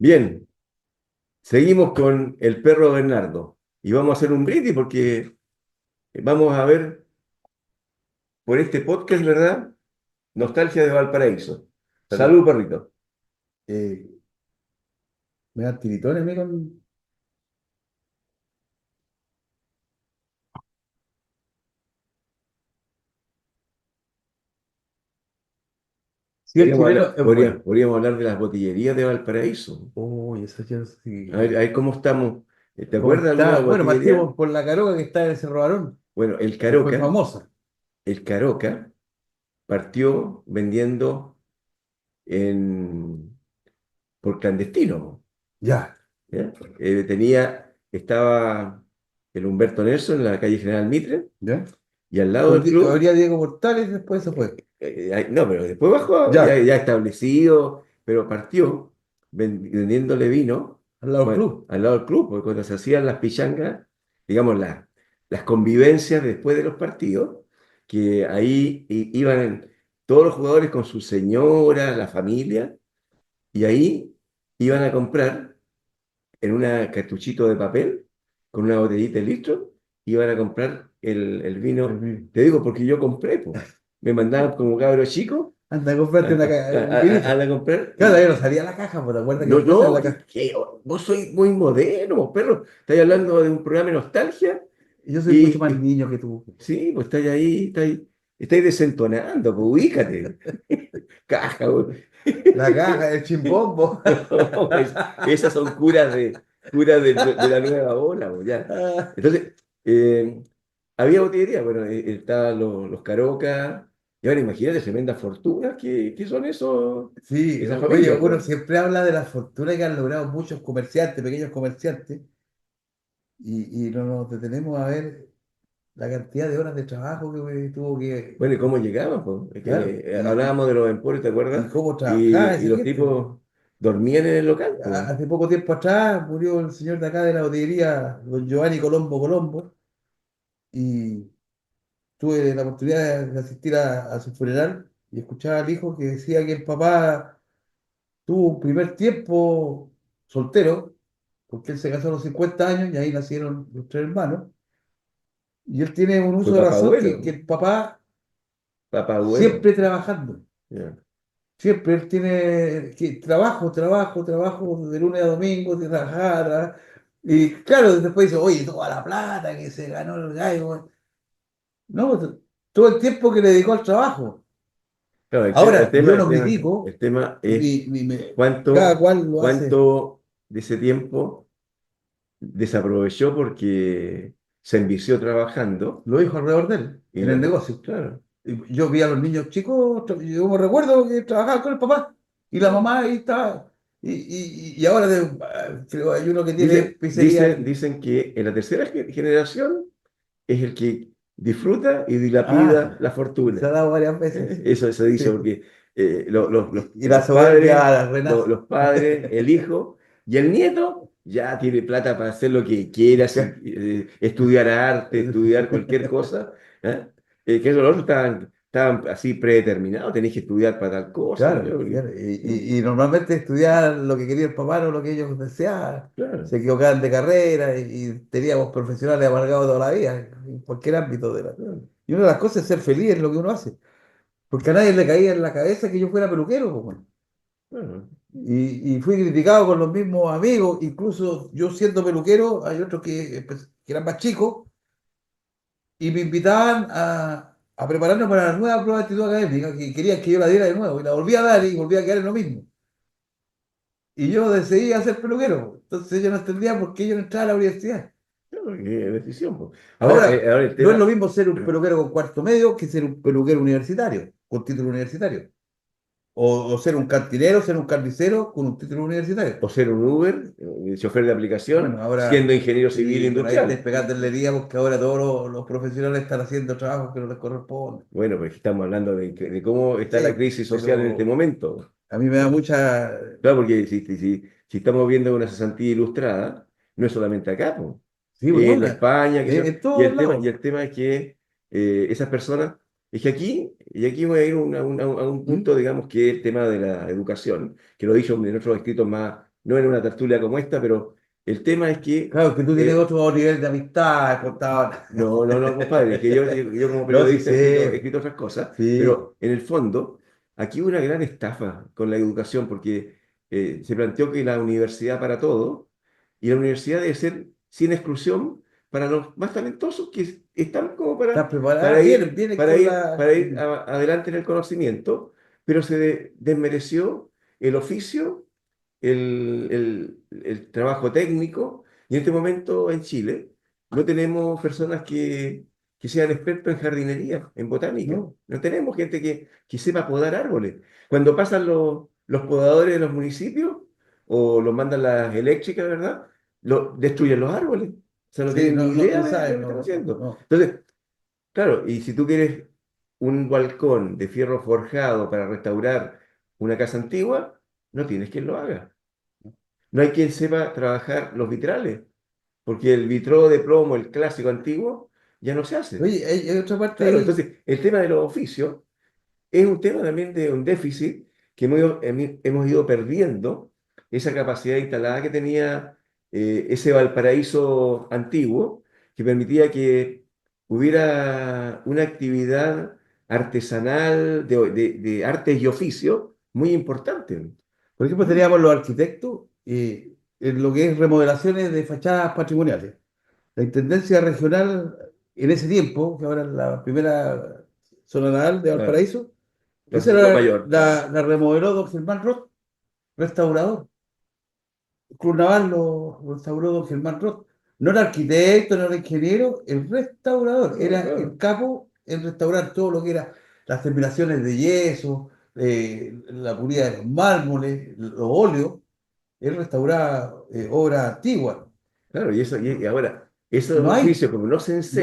Bien, seguimos con el perro Bernardo y vamos a hacer un brindis porque vamos a ver por este podcast, ¿verdad? Nostalgia de Valparaíso. Salud. Salud, perrito. Eh, Me da tiritones a mí con... Sí, el chileno es bueno. Podríamos hablar de las botillerías de Valparaíso. Uy, eso yo sí. A ver cómo estamos. ¿Te ¿Cómo acuerdas de alguna está? Bueno, botillería? partimos por la Caroca que está en el Cerro Barón, Bueno, que fue famosa. El Caroca partió vendiendo en, por clandestino. Ya. ¿Ya? Estaba el Humberto Nelson en la calle General Mitre ¿Ya? y al lado del club, Habría Diego Portales, después se fue. no, pero después bajó, Ya, ya establecido, pero partió vendiéndole vino, al lado del bueno, club. al lado del club, porque cuando se hacían las pichangas, digamos, las convivencias después de los partidos, que ahí iban todos los jugadores con su señora, la familia, y ahí iban a comprar en una cartuchito de papel con una botellita de litro, iban a comprar el El vino. mismo. Te digo, porque yo compré, pues. Me mandaban como cabro chico Anda a comprarte un vinito. a comprar. Claro, todavía no salía la caja, pues, ¿te acuerdas que No, después salió no, la caja? vos sois muy moderno, perro. Estáis hablando de un programa de nostalgia Y yo soy mucho más y niño que tú. sí, pues estáis desentonando, pues ubícate. Caja, güey. La caja, el chimbombo. No, esas son curas de la nueva ola, pues, ya. Entonces, eh, había botillería, bueno, estaban los Carocas, y ahora imagínate, tremendas fortunas, ¿qué son Sí, esas oye, familias, uno pues? siempre habla de la fortuna que han logrado muchos comerciantes, pequeños comerciantes, y no nos detenemos a ver la cantidad de horas de trabajo que tuvo que, Bueno, ¿y cómo llegaban, pues? Es claro, que, hablábamos de los emporios, ¿te y acuerdas? cómo trabajaba Y esa los gente. tipos dormían en el local, pues. Hace poco tiempo atrás murió el señor de acá de la botillería, don Giovanni Colombo Colombo, y tuve la oportunidad de asistir a su funeral y escuchar al hijo que decía que el papá tuvo un primer tiempo soltero, porque él se casó a los 50 años y ahí nacieron los tres hermanos. Y él tiene un Fue uso de papá razón que abuelo, el papá papá abuelo. siempre trabajando. Ya. Siempre él tiene que trabajo, trabajo, trabajo de lunes a domingo, de trabajar. Y claro, después dice, oye, toda la plata que se ganó el gallo. No, todo el tiempo que le dedicó al trabajo. Claro, Ahora, yo no critico, el tema es ni, ni me- cada cuánto, cual lo hace. cuánto de ese tiempo desaprovechó porque se envició trabajando Lo dijo alrededor de él, y en el después, negocio. claro, Y yo vi a los niños chicos, yo me recuerdo que trabajaban con el papá y la mamá ahí estaba. Y ahora creo hay uno que tiene pizzería. dicen que en la tercera generación es el que disfruta y Ah, dilapida la se ha fortuna. dado varias veces, sí. Eso se dice Sí. porque Y la soberbia renace. los padres, el hijo y el nieto ya tiene plata para hacer lo que quiera, estudiar arte, estudiar cualquier cosa. ¿Eh? Que eso los otros estaban así predeterminados, tenéis que estudiar para tal cosa. ¿No? Claro, claro. Y normalmente estudiar lo que quería el papá, no lo que ellos deseaban. Claro, Se equivocaban de carrera y teníamos profesionales amargados toda la vida, en cualquier ámbito de la. claro, Y una de las cosas es ser feliz en lo que uno hace. Porque a nadie le caía en la cabeza que yo fuera peluquero, po, weón. claro. Y fui criticado con los mismos amigos, incluso yo siendo peluquero, hay otros que eran más chicos y me invitaban a prepararnos para la nueva prueba de actitud académica, que querían que yo la diera de nuevo, y la volví a dar y volví a quedar en lo mismo. Y yo decidí ser peluquero, entonces yo no entendía por qué yo no entraba a la universidad. Claro, qué decisión, po. Ahora, Ahora el no es lo tema, mismo ser un peluquero con cuarto medio que ser un peluquero universitario, con título universitario. O ser un cantinero, ser un carnicero con un título universitario. o ser un Uber, chofer de aplicación, Bueno, ahora siendo ingeniero civil sí, por ahí estáis industrial. pegando el día porque ahora todos los profesionales están haciendo trabajos que no les corresponden. Bueno, pues estamos hablando de cómo está la Sí, crisis social en este pero momento. a mí me da mucha. Claro, porque si estamos viendo una cesantía ilustrada, no es solamente acá, po. Sí, pues no, En España, en todos y lados. el tema es que esas personas, es que y aquí voy a ir a un ¿Mm? punto, digamos, que es el tema de la educación, que lo he dicho en otros escritos más, no en una tertulia como esta, pero el tema es que, Claro, que tú tienes otro nivel de amistad, contador. no, no, no, compadre, que yo como No, sí periodista he sé, escrito otras cosas, sí, pero en el fondo, aquí hubo una gran estafa con la educación, porque se planteó que la universidad para todo, y la universidad debe ser sin exclusión para los más talentosos que están como estás preparada, vienen, vienen con la... para ir adelante en el conocimiento, pero se desmereció el oficio, el trabajo técnico, y en este momento en Chile no tenemos personas que sean expertos en jardinería, en botánica. No, No tenemos gente que sepa podar árboles. Cuando pasan los podadores de los municipios o los mandan las eléctricas, ¿verdad? Destruyen los árboles. O sea, no sí, tienen ni no, no, idea no de lo saben, que están no, haciendo. no. Entonces, claro, y si tú quieres un balcón de fierro forjado para restaurar una casa antigua, no tienes quien lo haga. No hay quien sepa trabajar los vitrales, porque el vitró de plomo, el clásico antiguo, ya no se hace. Oye, hay otra parte Claro, ahí, entonces el tema de los oficios es un tema también de un déficit que hemos ido perdiendo esa capacidad instalada que tenía ese Valparaíso antiguo, que permitía que hubiera una actividad artesanal de artes y oficios muy importante. por ejemplo, ¿Mm? teníamos los arquitectos en lo que es remodelaciones de fachadas patrimoniales. La Intendencia Regional, en ese tiempo, que ahora es la primera zona naval de Claro, Valparaíso, la esa Arturo la, Mayor, la remodeló don Germán Roth, restaurador. El Club Naval lo restauró don Germán Roth. No era arquitecto, no era ingeniero, el restaurador. claro, Era el claro. capo en restaurar todo lo que era las terminaciones de yeso, la puría de los mármoles, los óleos. Él restauraba obras antiguas. Claro, y ahora, esos No hay, oficios, como no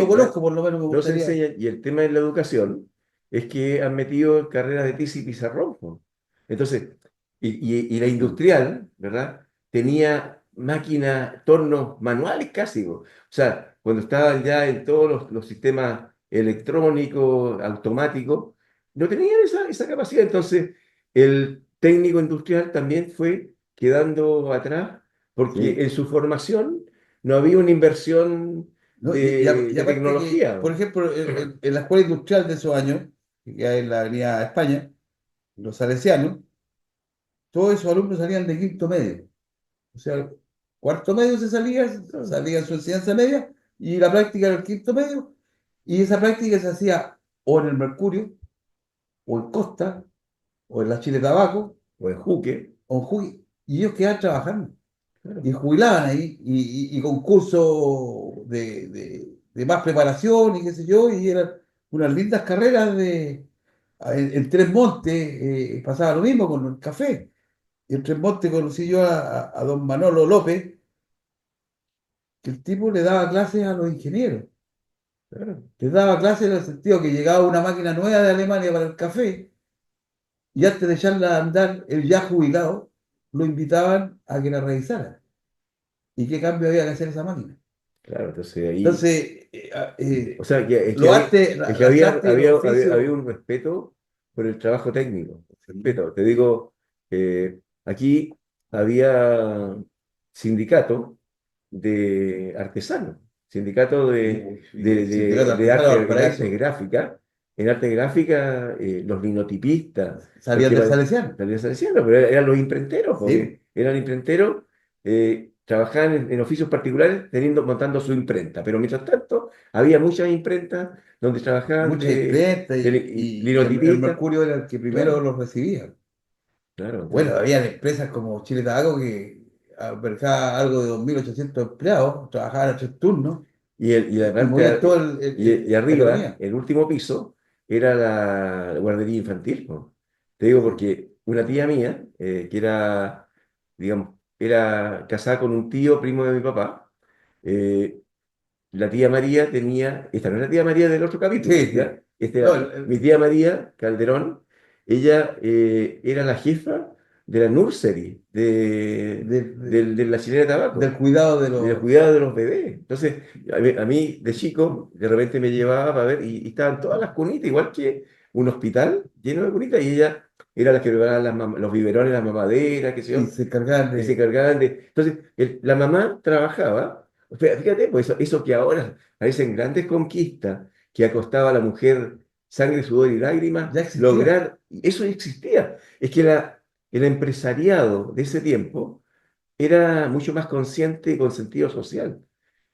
conozco, por lo menos me no se gustaría. enseñan, y el tema de la educación es que han metido carreras de tiza y pizarrón, po. Entonces, y la industrial, ¿verdad? Tenía máquinas, tornos manuales casi, po. O sea, cuando estaban ya en todos los sistemas electrónicos, automáticos, no tenían esa capacidad. Entonces, el técnico industrial también fue quedando atrás porque Sí. en su formación no había una inversión ¿No? Y de aparte que, tecnología. por ejemplo, en la escuela industrial de esos años, que hay en la Avenida España, los salesianos, todos esos alumnos salían de quinto medio. O sea, cuarto medio se salía, Ah, salía su enseñanza media, y la práctica era el quinto medio, y esa práctica se hacía o en el Mercurio, o en Costa, o en la Chile Tabaco, o en Juque. o en Jujuy, y ellos quedaban trabajando. Claro, Y jubilaban ahí, y con cursos de más preparación y qué sé yo, y eran unas lindas carreras en Tres Montes, pasaba lo mismo con el café. Y en Tres Montes conocí yo a don Manolo López, que el tipo le daba clases a los ingenieros. claro, Les daba clases en el sentido que llegaba una máquina nueva de Alemania para el café, y antes de echarla a andar, el ya jubilado, lo invitaban a que la revisara. ¿Y qué cambio había que hacer esa máquina? claro. Entonces ahí, Entonces, o sea, los artes, es que las artes y los había oficios, un respeto por el trabajo técnico. sí, Respeto. Te digo, aquí había sindicato de artesanos, sindicato uy, sí, el sindicato de artesano de arte, Valparaíso en arte gráfica, los linotipistas, los salían que del Salesiano, salían salesianos, pero eran los imprenteros, sí, porque eran imprenteros, trabajaban en oficios particulares montando su imprenta, pero mientras tanto había muchas imprentas donde trabajaban muchas imprentas, de y el linotipistas, Mercurio era el que primero claro, los recibía. claro, Bueno, entonces, había empresas como Chile Tabaco que albergaba algo de 2.800 empleados, trabajaban a 3 turnos y la y movían todo planta, y la arriba, economía. el último piso, era la guardería infantil, po. Te digo Sí. porque una tía mía, que era, digamos, era casada con un tío primo de mi papá, eh, la tía María tenía, esta no es la tía María del otro capítulo, Sí, ¿ya? sí. No, Mi tía María Calderón, ella era la jefa de la nursery de- de- de la chilena de del tabaco, cuidado de del los... cuidado de los bebés. Entonces, a mí de chico, de repente me llevaba para ver, y estaban todas las cunitas, igual que un hospital lleno de cunitas y ella era la que preparaba los biberones, las mamaderas, qué sé Y yo, se encargaban y se de. encargaban de... Entonces, la mamá trabajaba, fíjate, pues eso que ahora parecen grandes conquistas, que acostaba a la mujer sangre, sudor y lágrimas, Ya existía. lograr, eso ya existía. Es que el empresariado de ese tiempo era mucho más consciente y con sentido social.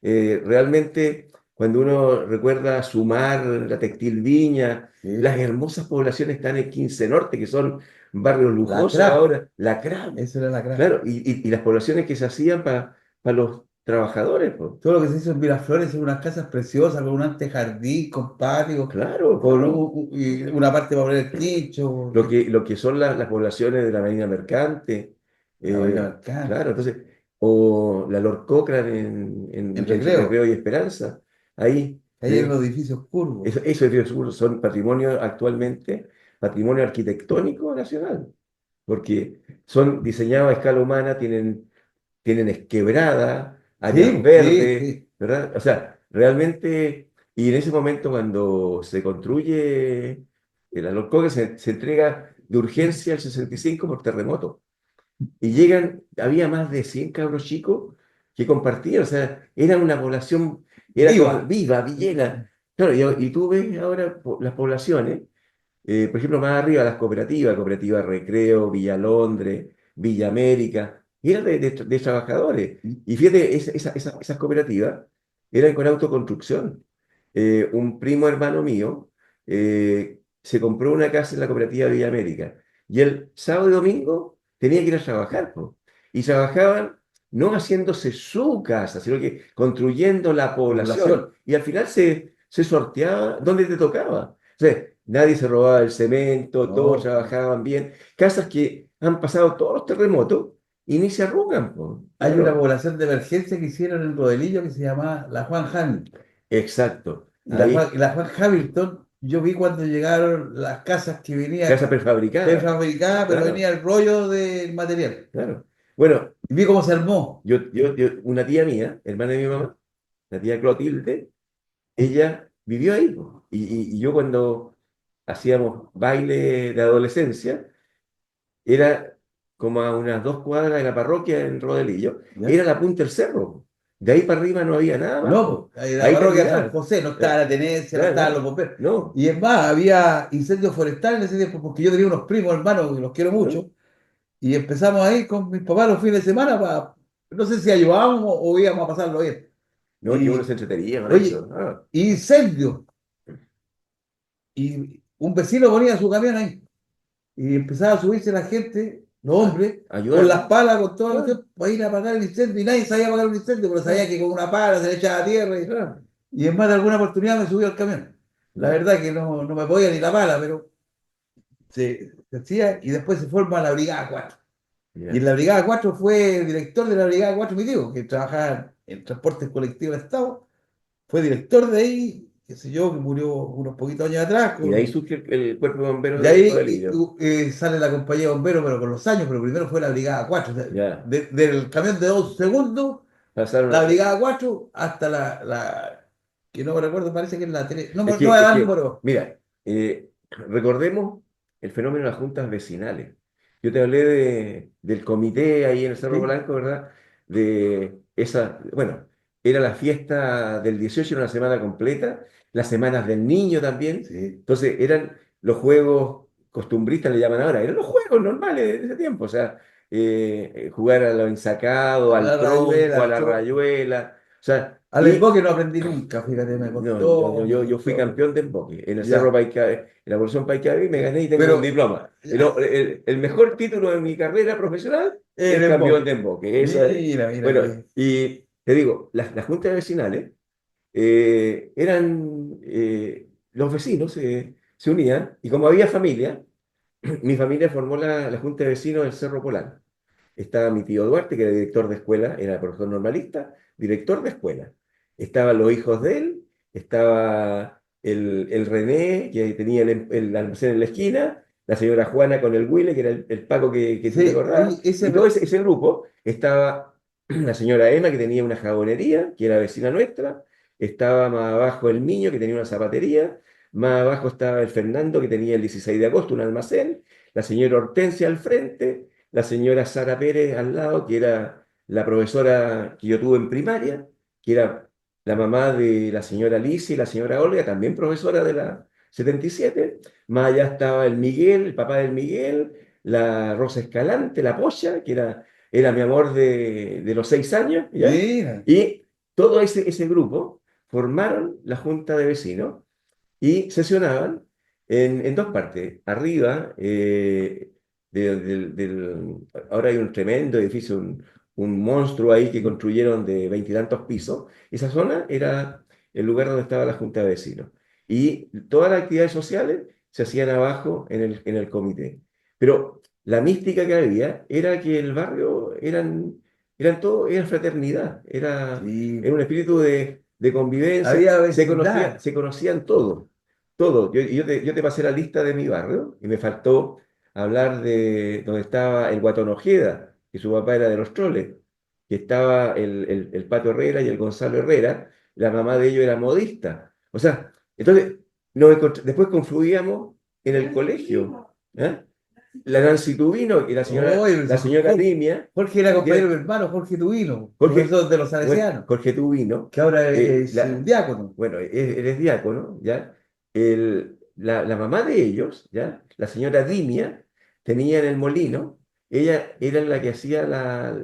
Realmente, cuando uno recuerda Sumar, la Textil Viña, Sí. las hermosas poblaciones que están en 15 Norte, que son barrios La lujosos CRA, ahora, la CRAM, eso era la CRA. claro, y las poblaciones que se hacían para los trabajadores, po. Todo lo que se hizo en Miraflores son unas casas preciosas, con un antejardín, con patio, Claro, con claro. y una parte para poner el quincho, Lo que son las poblaciones de la Marina Mercante, la Marina claro, Mercante, entonces, o la Lord Cochrane en, en entre Recreo recreo, y Esperanza, ahí, ahí en los edificios curvos. esos edificios son patrimonio actualmente, patrimonio arquitectónico nacional, porque son diseñados a escala humana, tienen quebrada, áreas Sí, sí, verdes, sí. ¿verdad? O sea, realmente, y en ese momento cuando se construye el Alorcoque, se entrega de urgencia el 65 por terremoto. Y había más de 100 cabros chicos que compartían, o sea, era una población, era como Viva. viva, villera. Claro, y tú ves ahora las poblaciones, por ejemplo, más arriba las cooperativas, Cooperativa Recreo, Villa Londres, Villa América, eran de trabajadores. Y fíjate, esas cooperativas eran con autoconstrucción. Un primo hermano mío se compró una casa en la cooperativa Villa América y el sábado y domingo tenía que ir a trabajar, po. Y trabajaban no haciéndose su casa, sino que construyendo la población. Población. Y al final se sorteaba donde te tocaba. O sea, nadie se robaba el cemento, todos No. trabajaban bien. Casas que han pasado todos los terremotos y ni se arrugan, po. Hay una Claro, población de emergencia que hicieron en Rodelillo que se llama la Juan Hamilton. exacto. Y Ahí, la Juan Hamilton, yo vi cuando llegaron las casas que casa venían prefabricada. prefabricadas, pero Claro, venía el rollo del material. claro. Bueno, Y vi cómo se armó. una tía mía, hermana de mi mamá, la tía Clotilde, ella vivió ahí, po. Y yo cuando hacíamos baile de adolescencia, era como a unas 2 cuadras de la parroquia en Rodelillo, ¿Ya? era la punta del cerro. De ahí para arriba no había nada más, No, po. pues, en la Ahí parroquia de San terminaba. José no estaba Eh, la tenencia, no Claro, estaban claro. los bomberos. No, Y es más, había incendios forestales en ese tiempo, porque yo tenía unos primos hermanos que los quiero no, mucho, y empezamos ahí con mis papás los fines de semana para, no sé si ayudábamos o íbamos a pasarlo bien. no, que uno se Y, entretenía con oye, eso. Ah, incendio. Y un vecino ponía su camión ahí. Y empezaba a subirse la gente, los hombres, con las ayudar. palas, con toda la Claro, cuestión, para ir a apagar el incendio. Y nadie sabía apagar un incendio, pero sabía claro, que con una pala se le echaba tierra. claro. Y en más de alguna oportunidad me subí al camión. La Ya, verdad que no me podía ni la pala, pero se hacía. Y después se forma la Brigada 4. Y en ya. la Brigada 4 fue el director de la Brigada 4 mi tío, que trabajaba en transportes colectivos del Estado. Fue director de ahí, qué sé yo, que murió unos poquitos años atrás. Y de ahí surge el cuerpo de bomberos De de ahí Rodelillo. sale la compañía de bomberos, pero con los años, pero primero fue la Brigada 4. O sea, Ya, del camión de 2 segundos, la pasaron. Brigada 4 hasta que no me recuerdo, parece que es la 3. No, Es no que, me es da el que, número. mira, recordemos el fenómeno de las juntas vecinales. Yo te hablé del comité ahí en el Cerro Sí, Blanco, ¿verdad? De esa, bueno, era la fiesta del 18, era una semana completa, las semanas del niño también. sí. Entonces, eran los juegos costumbristas, le llaman ahora, eran los juegos normales de ese tiempo, o sea, jugar a lo ensacado, A la al rayuela, trompo, a al la rayuela, o sea, al emboque no aprendí nunca, fíjate, me no, yo, costó, me yo, yo fui costó. campeón de emboque en el Cerro Ya, Paicabí, en la Evolución Paicabí me gané y tengo un pero diploma. ya, El mejor título de mi carrera profesional el es campeón emboque. de emboque. Eso es. Mira, mira Bueno, que. y te digo, las juntas vecinales eran, los vecinos se unían y como había familia, mi familia formó la junta de vecinos del Cerro Polán. Estaba mi tío Duarte, que era director de escuela, era profesor normalista, director de escuela. Estaban los hijos de él, estaba el René, que tenía el almacén en la esquina, la señora Juana con el Huile, que era el Paco que tú te Sí, acordás, oye, y todo ese grupo. Estaba la señora Emma, que tenía una jabonería, que era vecina nuestra, estaba más abajo el niño, que tenía una zapatería, más abajo estaba el Fernando, que tenía el 16 de agosto un almacén, la señora Hortensia al frente, la señora Sara Pérez al lado, que era la profesora que yo tuve en primaria, que era la mamá de la señora Alicia y la señora Olga, también profesora de la 77. Más allá estaba el Miguel, el papá del Miguel, la Rosa Escalante, la Pocha, que era mi amor de los 6 años, ¿ya? Mira, Y todo ese grupo formaron la junta de vecinos y sesionaban en dos partes. Arriba, ahora hay un tremendo edificio, un monstruo ahí que construyeron de veintitantos pisos. Esa zona era el lugar donde estaba la junta de vecinos. Y todas las actividades sociales se hacían abajo en el comité. Pero la mística que había era que el barrio eran todo, era fraternidad, era sí, un espíritu de convivencia, había se vecindad. se conocían todos, todo. Yo te pasé la lista de mi barrio y me faltó hablar de donde estaba el Guatón Ojeda, que su papá era de los Troles, que estaba el Pato Herrera y el Gonzalo Herrera, la mamá de ellos era modista. O sea, entonces después confluíamos en el colegio. ¿Eh? La Nancy Tubino y la señora, Oye, la señora Dimia, Jorge era que compañero era de mi hermano, Jorge Tubino, Jorge, profesor de los bueno, Salesianos, Jorge Tubino, que ahora es un diácono. bueno, él diácono, ¿ya? La mamá de ellos, ¿ya? La señora Dimia, tenía en el molino, ella era la que hacía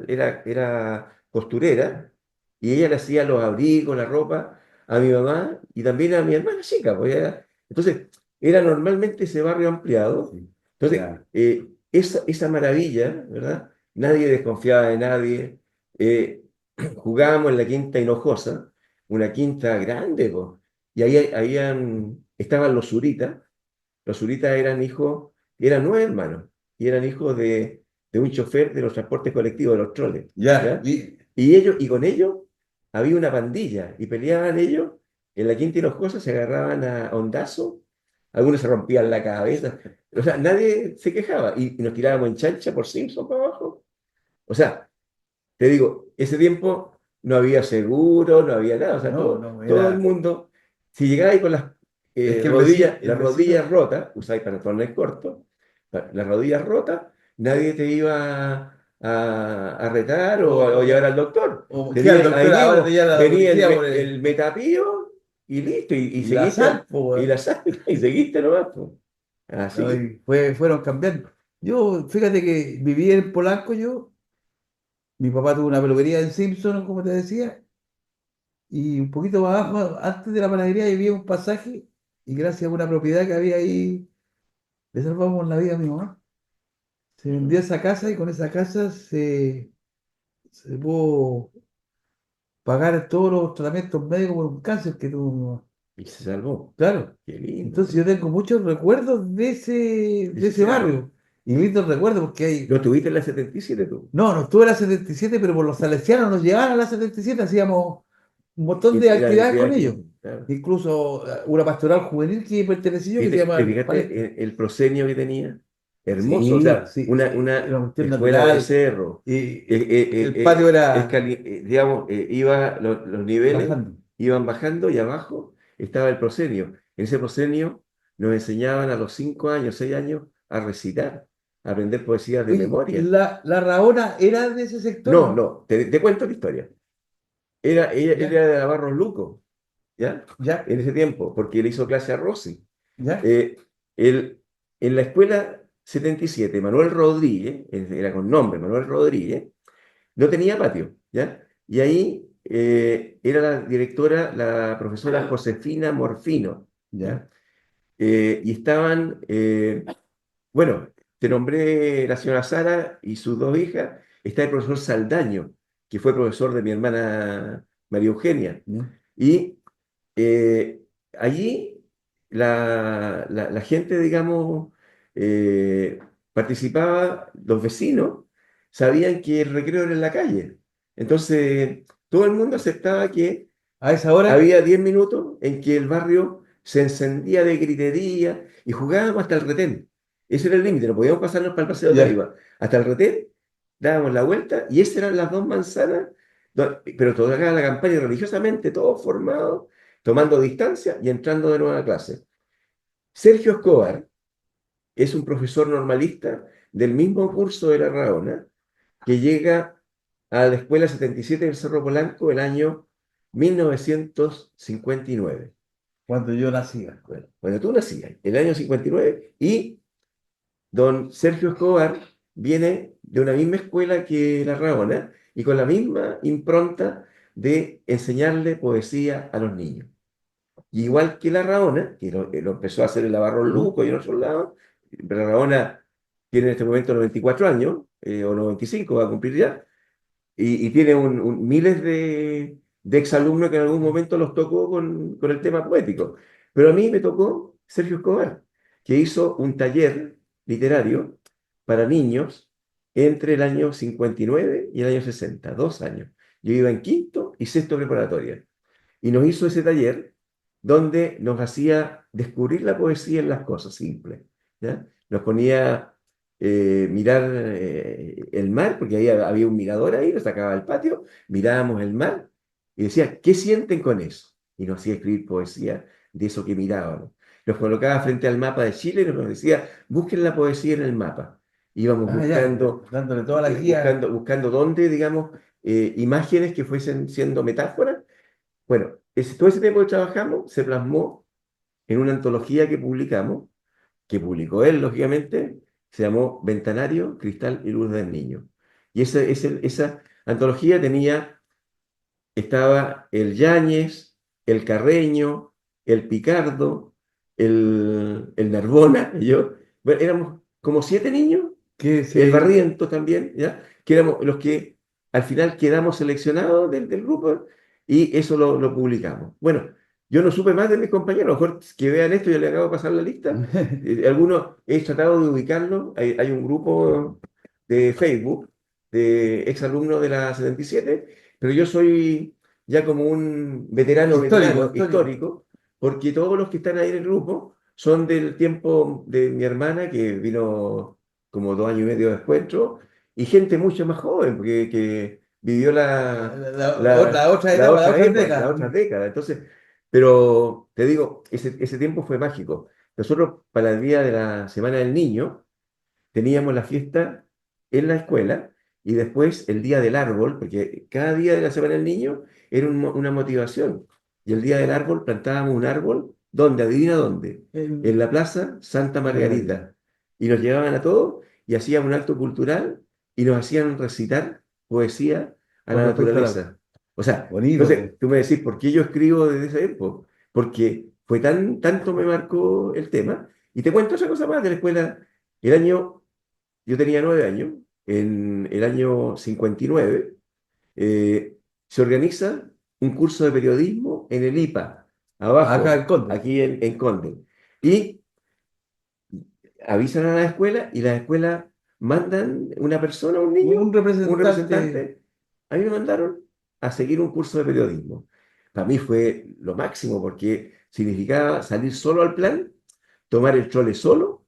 era costurera, y ella le hacía los abrigos, la ropa a mi mamá y también a mi hermana chica, pues entonces, era normalmente ese barrio ampliado, Sí, entonces, ya. esa maravilla, ¿verdad? Nadie desconfiaba de nadie, jugábamos en la Quinta Hinojosa, una quinta grande, po. Y ahí estaban los Zuritas eran 9 hermanos, y eran hijos de un chofer de los transportes colectivos, de los troles, Ya, ¿ya? Y con ellos había una pandilla, y peleaban ellos en la Quinta Hinojosa, se agarraban a ondazo, algunos se rompían la cabeza, o sea, nadie se quejaba, y nos tirábamos en chancha por Simpson para abajo. O sea, te digo, ese tiempo no había seguro, no había nada, o sea, no, todo, no, todo el era. mundo, si llegabais con las Es que rodillas, el las rodillas vecino, rotas, usáis pantalones cortos, las rodillas rotas, nadie te iba a retar o llevar al doctor. o que al Tenía, ahí doctor, ahora te mismo llama la venía policía por el metapío y listo, y y la sal, seguiste, po, y weón. la sangre, y seguiste nomás, pues. No, Así. y fueron cambiando. Yo, fíjate que viví en Polanco yo, mi papá tuvo una peluquería en Simpson, como te decía, y un poquito más abajo, antes de la panadería, había un pasaje, y gracias a una propiedad que había ahí, le salvamos la vida a mi mamá. Se vendió esa casa y con esa casa se pudo pagar todos los tratamientos médicos por un cáncer que tuvo mi mamá. Y se salvó. Claro. Qué lindo, Entonces yo tengo muchos recuerdos de ese ese cerro. barrio. Y lindos recuerdos porque hay. ¿Lo tuviste en la 77 tú? No, no estuve en la 77 pero por los salesianos nos llevaban a la 77 hacíamos un montón de Era el actividades con viaje, ellos. claro. Incluso una pastoral juvenil que pertenecí yo que se ¿Te, llama te fijaste el proscenio que tenía? Hermoso, o Sí, sea, sí, era una una cuestión escuela de natural. cerro. El patio era Digamos, los niveles bajando. iban bajando y abajo estaba el proscenio. En ese proscenio nos enseñaban a los 5 años, 6 años a recitar, a aprender poesías de Oye, memoria. la Rabona era de ese sector, No, ¿no? no, te cuento la historia. Ella Ya, era de Navarros Luco, ¿ya? ya, En ese tiempo, porque le hizo clase a Rossi. ya, Eh, en la escuela 77, Manuel Rodríguez, era con nombre, Manuel Rodríguez, no tenía patio, ¿ya? Y ahí era la directora, la profesora Josefina Morfino, ya. ¿ya? Y estaban, bueno, te nombré la señora Sara y sus dos hijas, está el profesor Saldaño, que fue profesor de mi hermana María Eugenia. Ya. Y allí la gente, digamos, eh, participaba, los vecinos sabían que el recreo era en la calle. Entonces, todo el mundo aceptaba que A esa hora, había 10 minutos en que el barrio se encendía de gritería y jugábamos hasta el retén. Ese era el límite, no podíamos pasarnos para el paseo de ya. arriba. Hasta el retén, dábamos la vuelta y esas eran las dos manzanas, pero toda la campaña religiosamente, todos formados, tomando distancia y entrando de nuevo a clase. Sergio Escobar es un profesor normalista del mismo curso de la Rabona que llega a la Escuela 77 del Cerro Polanco el año 1959. Cuando yo nací, Bueno, cuando tú nacías, el año 59, y don Sergio Escobar viene de una misma escuela que la Rabona y con la misma impronta de enseñarle poesía a los niños. Y igual que la Rabona, que lo empezó a hacer el Navarro Luco y en otros lados, la Rabona tiene en este momento 94 años, o 95 va a cumplir ya, y tiene miles de exalumnos que en algún momento los tocó con el tema poético. Pero a mí me tocó Sergio Escobar, que hizo un taller literario para niños entre el año 59 y el año 60, 2 años. Yo iba en quinto y sexto preparatoria y nos hizo ese taller donde nos hacía descubrir la poesía en las cosas simples. ¿Ya? Nos ponía mirar el mar, porque ahí había un mirador ahí, nos sacaba al patio, mirábamos el mar y decía, ¿qué sienten con eso? Y nos hacía escribir poesía de eso que mirábamos. Nos colocaba frente al mapa de Chile y nos decía, busquen la poesía en el mapa. Íbamos ah, ya, dándole toda la guía. buscando dónde, digamos, imágenes que fuesen siendo metáforas. Bueno, todo ese tiempo que trabajamos se plasmó en una antología que publicamos, que publicó él, lógicamente, se llamó Ventanario, Cristal y Luz del Niño. Y esa antología estaba el Yáñez, el Carreño, el Picardo, el Narbona, y yo. Bueno, éramos como 7 niños, Que el se, Barriento también, ¿ya? Que éramos los que al final quedamos seleccionados del grupo y eso lo publicamos. Bueno, yo no supe más de mis compañeros, a lo mejor que vean esto, yo les acabo de pasar la lista. Algunos he tratado de ubicarlos, hay un grupo de Facebook de exalumnos de la 77, pero yo soy ya como un veterano, histórico, veterano, histórico. histórico, porque todos los que están ahí en el grupo son del tiempo de mi hermana, que vino como 2 años y medio después, entró, y gente mucho más joven, porque que vivió La otra etapa, la otra la década. otra década. Entonces, pero te digo, ese tiempo fue mágico. Nosotros, para el día de la Semana del Niño, teníamos la fiesta en la escuela y después el día del árbol, porque cada día de la Semana del Niño era una motivación. Y el día del árbol plantábamos un árbol, ¿dónde? Adivina dónde. En En la Plaza Santa Margarita. Margarita. Y nos llevaban a todos y hacían un acto cultural y nos hacían recitar poesía a Con la respecto a la. naturaleza. O sea, Bonito, entonces po. tú me decís, ¿por qué yo escribo desde ese tiempo? Porque tanto me marcó el tema. Y te cuento otra cosa más de la escuela. El año yo tenía 9 años, en el año 59, se organiza un curso de periodismo en el IPA, Acá abajo, el Conde. aquí en Conde. Y avisan a la escuela y las escuelas mandan una persona, un niño, Un un representante. representante. A mí me mandaron a seguir un curso de periodismo. Para mí fue lo máximo porque significaba salir solo al plan, tomar el trole solo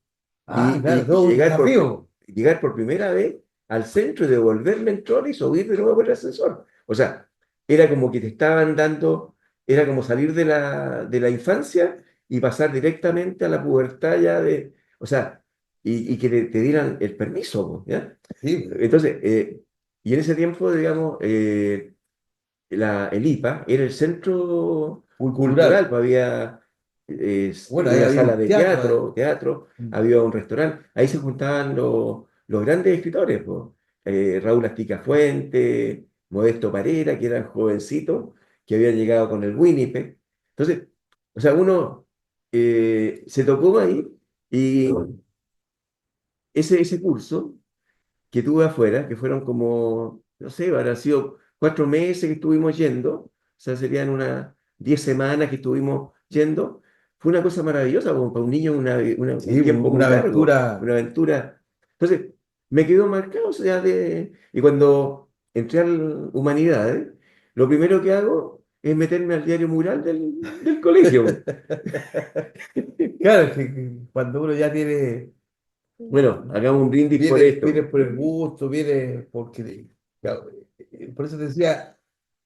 Ah, claro, y todo un desafío. llegar por primera vez al centro y devolverme en trole y subir de nuevo por el ascensor. O sea, era como que te estaban dando, era como salir de la infancia y pasar directamente a la pubertad ya o sea, y que te dieran el permiso, po, ¿ya? Sí, Entonces, y en ese tiempo, digamos, el IPA era el centro cultural, cultural. pues había Bueno, ahí una había sala un de teatro. teatro, había un restaurante, ahí se juntaban los grandes escritores, pues. Raúl Astica Fuente, Modesto Parera, que eran jovencitos que habían llegado con el Winnipeg. Entonces, o sea, uno se tocó ahí y ese curso que tuve afuera, que fueron como, no sé, habrán sido 4 meses que estuvimos yendo, o sea, serían unas 10 semanas que estuvimos yendo, fue una cosa maravillosa, como para un niño un Sí, tiempo muy una largo, aventura. una aventura. Entonces, me quedó marcado, o sea, y cuando entré a Humanidades, lo primero que hago es meterme al diario mural del colegio. Claro, es que cuando uno ya tiene. Bueno, hagamos un brindis por Viene esto. por el gusto, viene porque. Claro, por eso te decía,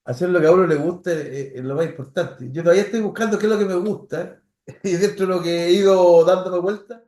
hacer lo que a uno le gusta es lo más importante. Yo todavía estoy buscando qué es lo que me gusta. Y dentro de lo que he ido dándome vuelta,